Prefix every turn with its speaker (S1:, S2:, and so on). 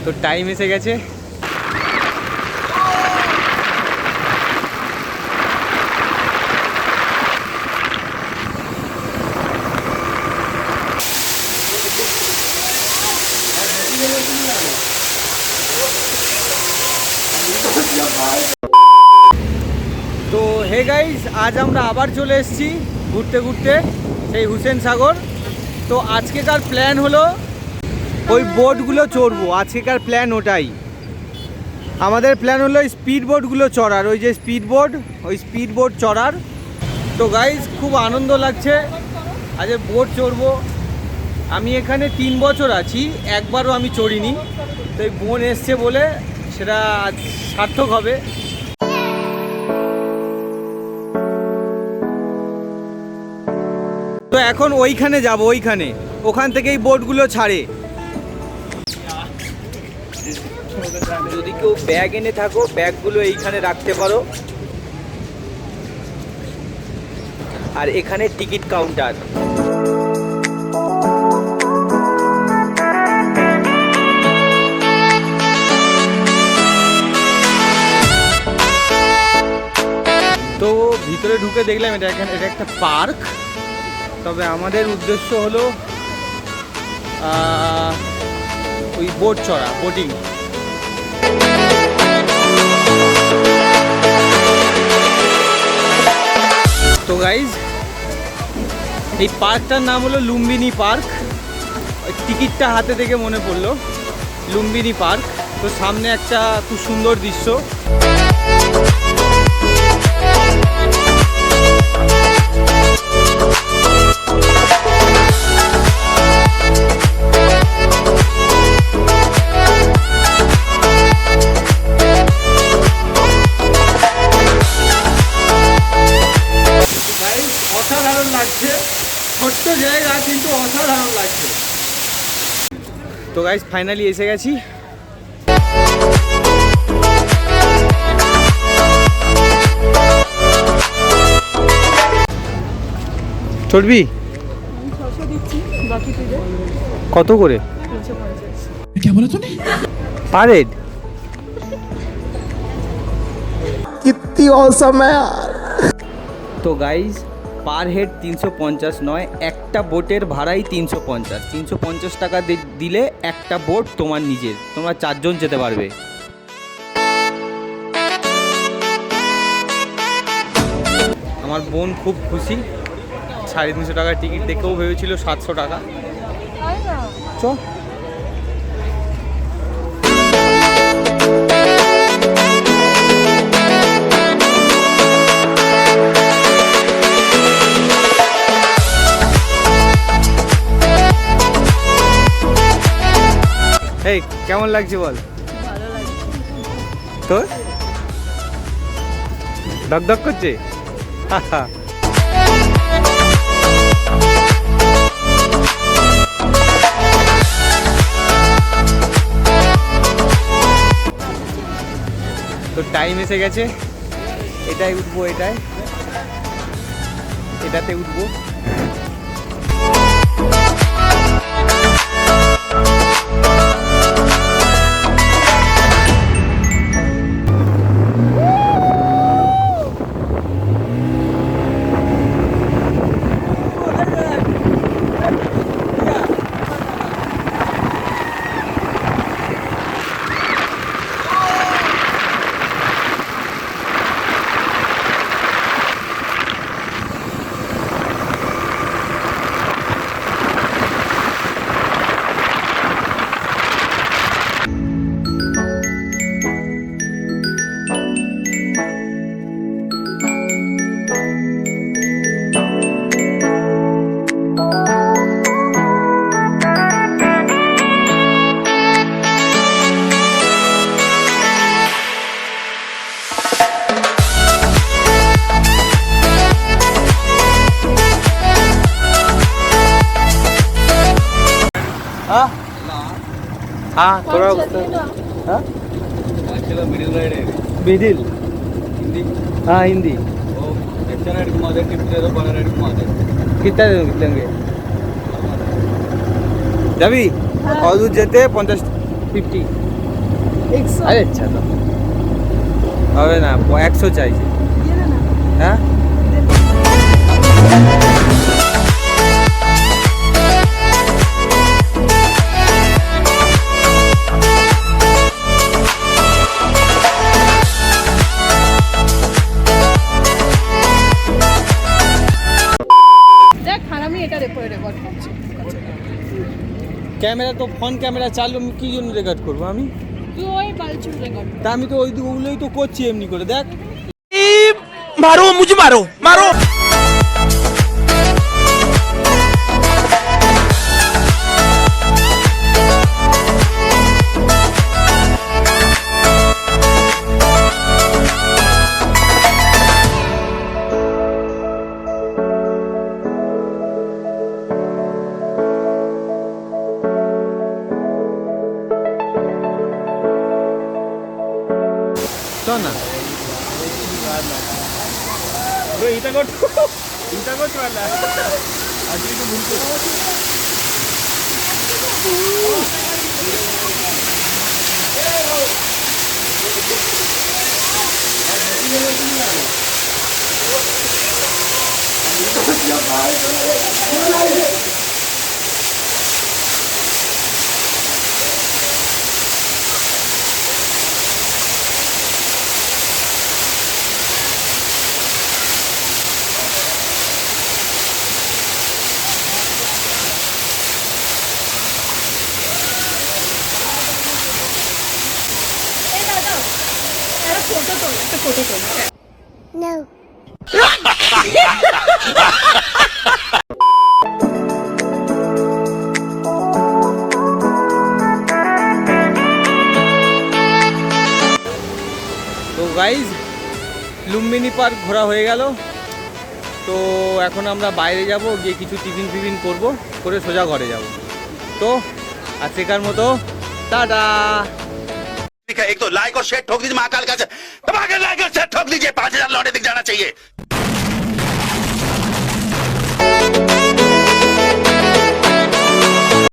S1: তো টাইম এসে গেছে। তো হে গাইস, আজ আমরা আবার চলে এসেছি ঘুরতে ঘুরতে সেই হুসেন সাগর। তো আজকেকার প্ল্যান হলো ওই বোটগুলো চড়বো। আজকেকার প্ল্যান ওটাই। আমাদের প্ল্যান হলো স্পিড বোটগুলো চড়ার, ওই যে স্পিড বোট চড়ার। তো গাইস খুব আনন্দ লাগছে, আজ বোট চড়বো। আমি এখানে 3 বছর আছি, একবারও আমি চড়িনি। তো এই বোন এসছে বলে সেটা সার্থক হবে। তো এখন ওইখানে যাব, ওখান থেকেই বোটগুলো ছাড়ে। যদি কেউ ব্যাগ এনে থাকো, ব্যাগগুলো এইখানে রাখতে পারো। আর এখানে টিকিট কাউন্টার। তো ভিতরে ঢুকে দেখলাম এটা একটা পার্ক। তবে আমাদের উদ্দেশ্য হলো ওই বোট চড়া, বোটিং। তো গাইজ, এই পার্কটার নাম হলো লুম্বিনী পার্ক। টিকিটটা হাতে থেকে মনে পড়লো, লুম্বিনী পার্ক। তো সামনে একটা খুব সুন্দর দৃশ্য। অসাধারণ লাগছে, ছোট্ট জায়গা কিন্তু অসাধারণ লাগছে। তো গাইস ফাইনালি এসে গেছি। চড়বি? কত করে? Per head? কিতনি অসম है यार। তো গাইজ পার হেড 350 নয়, একটা বোটের ভাড়াই 350। 350 টাকা দিলে একটা বোট তোমার নিজের, তোমরা 4 জন যেতে পারবে। আমার বোন খুব খুশি। 350 টাকার টিকিট দেখেও ভেবেছিল 700 টাকা। চ এই কেমন লাগছে বল?
S2: ভালো লাগছে।
S1: তো ধক করছে। তো টাইম এসে গেছে, এটাই উঠবো, এটাতে উঠবো। हाँ थोड़ा हाँ
S3: मिडिल राइड है
S1: मिडिल
S3: हिंदी
S1: हाँ हिंदी
S3: वो अच्छा राइड घुमा दे टिप दे दो बड़ा राइड घुमा दे
S1: कितना लेंगे যাবি? কত দূর যেতে? 50 50 আরে আচ্ছা তো হবে না, 100 চাইছে। হ্যাঁ ক্যামেরা তো ফোন ক্যামেরা চালু, আমি কি জন্য রেকর্ড করবো আমি? তা আমি তো ওইগুলোই তো করছি এমনি করে, দেখ।
S2: मारो मुझे मारो मारो
S1: চল না
S3: ইটা করতে পারলা আজকে একটু ভুলতে
S4: No.
S1: তো গাইজ লুম্বিনী পার্ক ঘোরা হয়ে গেল। তো এখন আমরা বাইরে যাব, গিয়ে কিছু টিফিন ফিফিন করবো, করে সোজা ঘরে যাব। তো আজকেকার মতো টাটা।
S2: एक तो लाइक और शेयर ठोक दीजिए महाकाल का दबा के लाइक और शेयर ठोक दीजिए 5000 लौटे दिख जाना चाहिए।